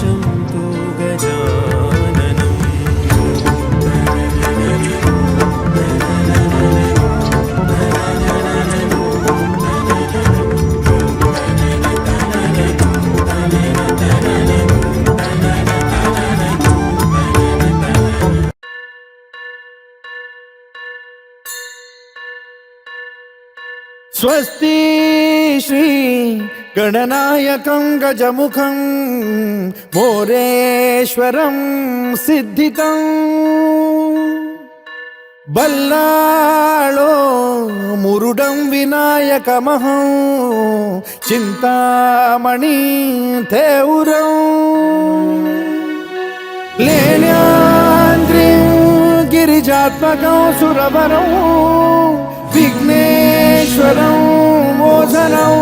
गणेशं तु गजाननम् स्वस्ति श्री गणनायकं गजमुखं मोरेश्वरं सिद्धितं बल्लाळो मुरुडं विनायकमहं चिन्तामणि थेउरं लेण्याद्रिं गिरिजात्मकं सुरवरं विघ्नेश्वरं मोचनं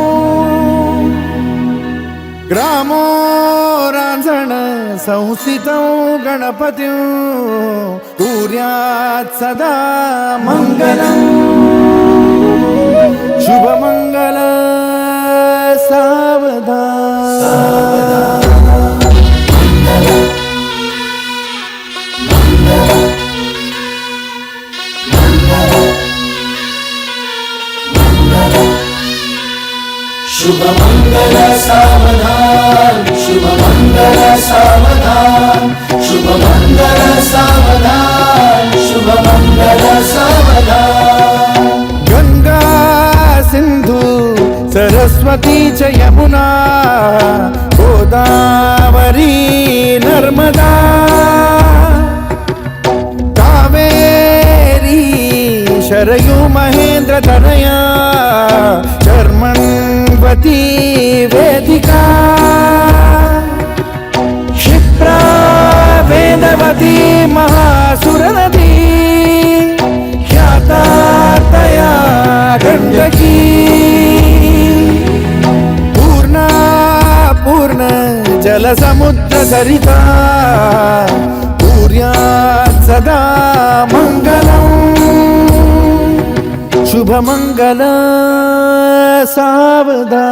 ग्रामो रांझण संस्थितं गणपतिं कुर्यात् सदा मङ्गलम् शुभमङ्गल सावधान शुभमंगल सावधान शुभमंगल सावधान शुभमंगल सावधान शुभमंगल सावधान गंगा सिंधु सरस्वती च यमुना गोदावरी नर्मदा कावेरी शरयू महेंद्र तनया शर्मण्वती वेदिका क्षिप्रा वेदवती महासुरनदी ख्याता तया गण्डकी पूर्णा पूर्ण जलसमुद्र सरिता कुर्यात् सदा मङ्गलम् शुभमङ्गल सावधान।